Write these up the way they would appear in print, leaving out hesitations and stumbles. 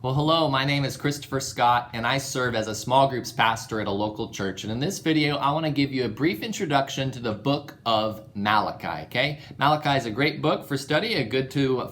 Well, hello, my name is Christopher Scott, and I serve as a small groups pastor at a local church. And in this video, I want to give you a brief introduction to the book of Malachi, okay? Malachi is a great book for study,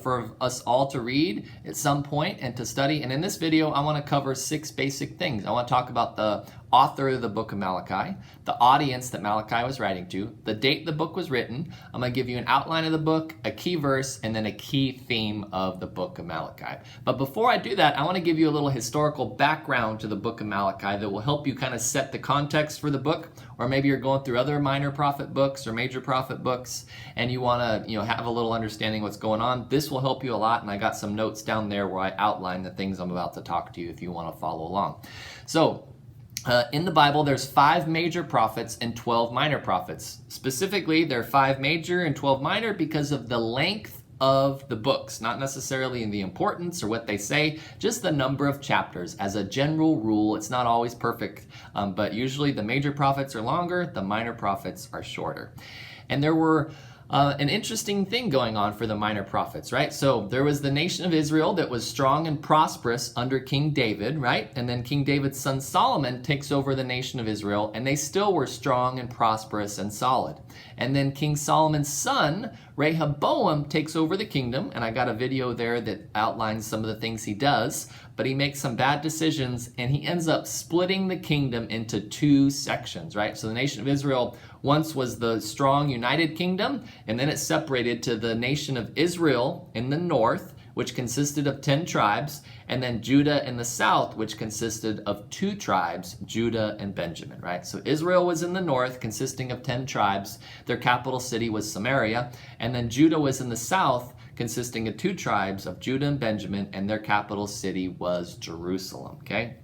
for us all to read at some point and to study. And in this video, I want to cover 6 basic things. I want to talk about the author of the book of Malachi, the audience that Malachi was writing to, the date the book was written. I'm going to give you an outline of the book, a key verse, and then a key theme of the book of Malachi. But before I do that, I want to give you a little historical background to the book of Malachi that will help you kind of set the context for the book, or maybe you're going through other minor prophet books or major prophet books and you want to have a little understanding what's going on. This will help you a lot, and I got some notes down there where I outline the things I'm about to talk to you if you want to follow along. So in the Bible, there's 5 major prophets and 12 minor prophets. Specifically, there are 5 major and 12 minor because of the length of the books, not necessarily in the importance or what they say, just the number of chapters. As a general rule, it's not always perfect, but usually the major prophets are longer, the minor prophets are shorter. And there were an interesting thing going on for the minor prophets, right? So there was the nation of Israel that was strong and prosperous under King David, right? And then King David's son Solomon takes over the nation of Israel, and they still were strong and prosperous and solid. And then King Solomon's son, Rehoboam, takes over the kingdom, and I got a video there that outlines some of the things he does, but he makes some bad decisions, and he ends up splitting the kingdom into 2 sections, right? So the nation of Israel once was the strong, united kingdom, and then it separated to the nation of Israel in the north, which consisted of 10 tribes, and then Judah in the south, which consisted of 2 tribes, Judah and Benjamin, right? So Israel was in the north, consisting of 10 tribes. Their capital city was Samaria, and then Judah was in the south, consisting of 2 tribes of Judah and Benjamin, and their capital city was Jerusalem, okay?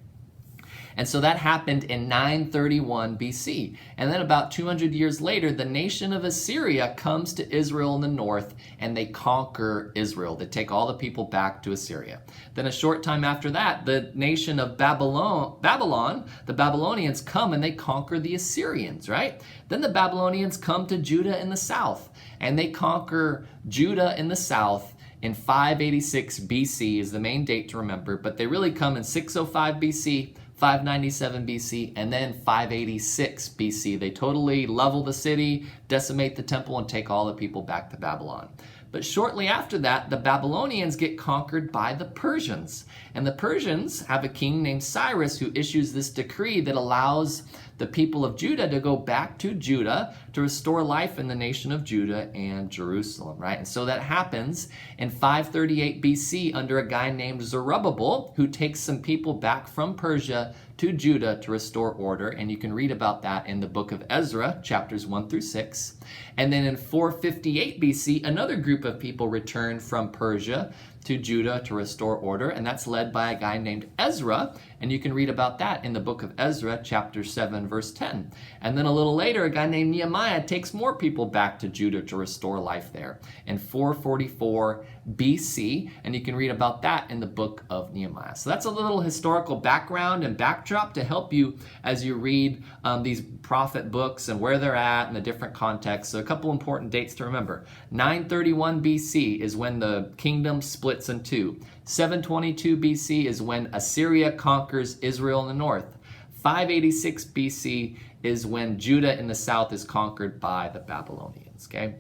And so that happened in 931 BC. And then about 200 years later, the nation of Assyria comes to Israel in the north, and they conquer Israel. They take all the people back to Assyria. Then a short time after that, the nation of Babylon, the Babylonians come and they conquer the Assyrians, right? Then the Babylonians come to Judah in the south, and they conquer Judah in the south in 586 BC is the main date to remember, but they really come in 605 BC, 597 BC, and then 586 BC. They totally level the city, decimate the temple, and take all the people back to Babylon. But shortly after that, the Babylonians get conquered by the Persians. And the Persians have a king named Cyrus who issues this decree that allows the people of Judah to go back to Judah to restore life in the nation of Judah and Jerusalem, right? And so that happens in 538 BC under a guy named Zerubbabel, who takes some people back from Persia to Judah to restore order. And you can read about that in the book of Ezra, chapters 1 through 6. And then in 458 BC, another group of people return from Persia to Judah to restore order, and that's led by a guy named Ezra, and you can read about that in the book of Ezra, chapter 7, verse 10. And then a little later, a guy named Nehemiah takes more people back to Judah to restore life there in 444 BC, and you can read about that in the book of Nehemiah. So that's a little historical background and backdrop to help you as you read these prophet books and where they're at and the different contexts. So a couple important dates to remember. 931 BC is when the kingdom splits in 2. 722 BC is when Assyria conquers Israel in the north. 586 BC is when Judah in the south is conquered by the Babylonians, okay?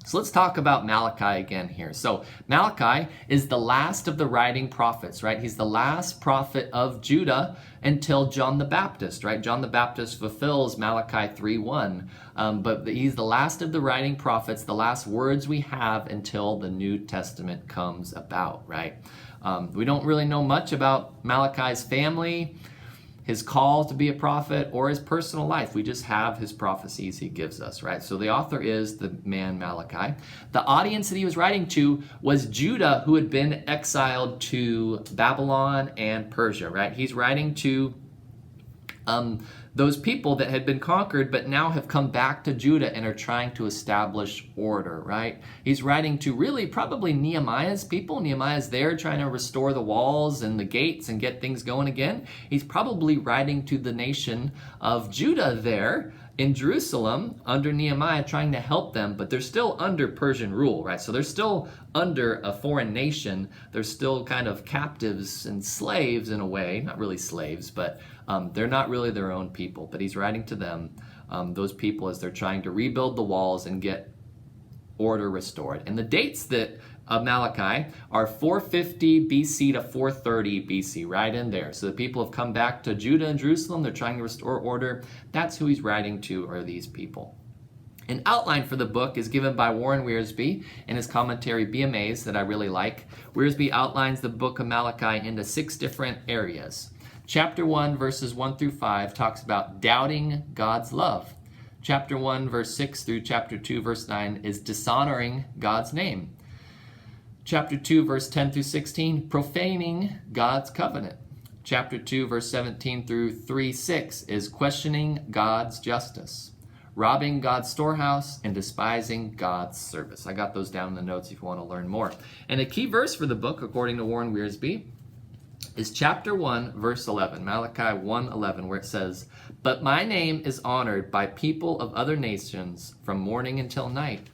So let's talk about Malachi again here. So Malachi is the last of the writing prophets, right? He's the last prophet of Judah until John the Baptist, right? John the Baptist fulfills Malachi 3:1, but he's the last of the writing prophets, the last words we have until the New Testament comes about, right? We don't really know much about Malachi's family, his call to be a prophet, or his personal life. We just have his prophecies he gives us, right? So the author is the man Malachi. The audience that he was writing to was Judah, who had been exiled to Babylon and Persia, right? He's writing to those people that had been conquered but now have come back to Judah and are trying to establish order, right? He's writing to really probably Nehemiah's people. Nehemiah's there trying to restore the walls and the gates and get things going again. He's probably writing to the nation of Judah there In Jerusalem, under Nehemiah, trying to help them, but they're still under Persian rule, right? So they're still under a foreign nation. They're still kind of captives and slaves in a way. Not really slaves, but they're not really their own people. But he's writing to them, those people, as they're trying to rebuild the walls and get order restored. And the dates of Malachi are 450 BC to 430 BC, right in there. So the people have come back to Judah and Jerusalem. They're trying to restore order. That's who he's writing to, are these people. An outline for the book is given by Warren Wiersbe in his commentary, Be Amazed, that I really like. Wiersbe outlines the book of Malachi into 6 different areas. Chapter 1, verses 1 through 5 talks about doubting God's love. Chapter 1, verse 6 through chapter 2, verse 9 is dishonoring God's name. Chapter 2, verse 10 through 16, profaning God's covenant. Chapter 2, verse 17 through 3:6 is questioning God's justice, robbing God's storehouse, and despising God's service. I got those down in the notes if you want to learn more. And a key verse for the book, according to Warren Wiersbe, is chapter 1, verse 11, Malachi 1:11, where it says, "But my name is honored by people of other nations from morning until night.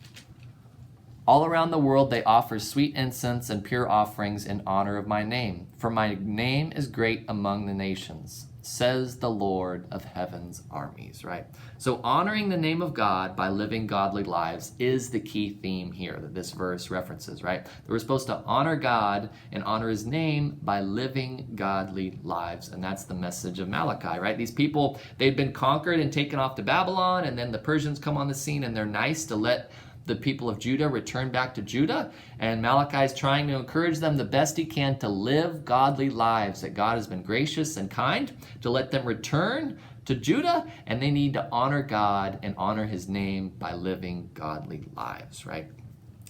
All around the world they offer sweet incense and pure offerings in honor of my name. For my name is great among the nations, says the Lord of heaven's armies," right? So honoring the name of God by living godly lives is the key theme here that this verse references, right? That we're supposed to honor God and honor his name by living godly lives. And that's the message of Malachi, right? These people, they've been conquered and taken off to Babylon, and then the Persians come on the scene, and they're nice to let the people of Judah return back to Judah. And Malachi is trying to encourage them the best he can to live godly lives, that God has been gracious and kind to let them return to Judah, and they need to honor God and honor his name by living godly lives, right?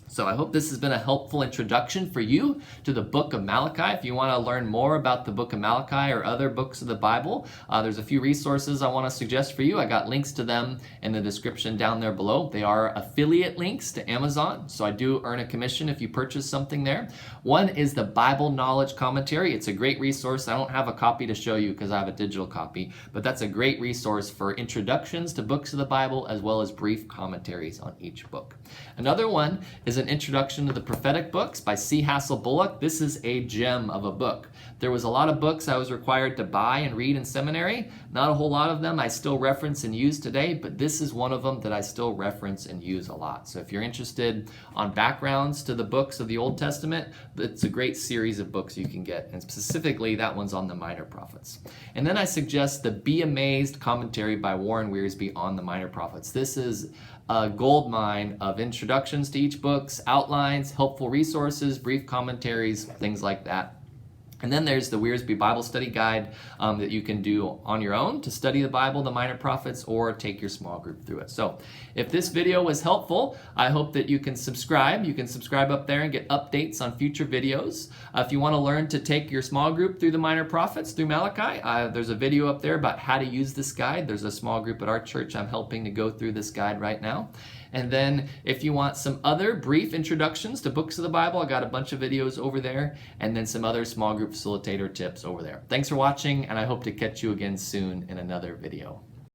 So I hope this has been a helpful introduction for you to the book of Malachi. If you want to learn more about the book of Malachi or other books of the Bible, there's a few resources I want to suggest for you. I got links to them in the description down there below. They are affiliate links to Amazon, so I do earn a commission if you purchase something there. One is the Bible Knowledge Commentary. It's a great resource. I don't have a copy to show you because I have a digital copy, but that's a great resource for introductions to books of the Bible as well as brief commentaries on each book. Another one is an introduction to the prophetic books by C. Hassel Bullock. This is a gem of a book. There was a lot of books I was required to buy and read in seminary. Not a whole lot of them I still reference and use today, but this is one of them that I still reference and use a lot. So if you're interested on backgrounds to the books of the Old Testament, it's a great series of books you can get, and specifically that one's on the minor prophets. And then I suggest the Be Amazed commentary by Warren Wiersbe on the minor prophets. This is a gold mine of introductions to each books, outlines, helpful resources, brief commentaries, things like that. And then there's the Wiersbe Bible Study Guide that you can do on your own to study the Bible, the minor prophets, or take your small group through it. So if this video was helpful, I hope that you can subscribe. You can subscribe up there and get updates on future videos. If you want to learn to take your small group through the minor prophets, through Malachi, there's a video up there about how to use this guide. There's a small group at our church I'm helping to go through this guide right now. And then if you want some other brief introductions to books of the Bible, I got a bunch of videos over there, and then some other small group facilitator tips over there. Thanks for watching, and I hope to catch you again soon in another video.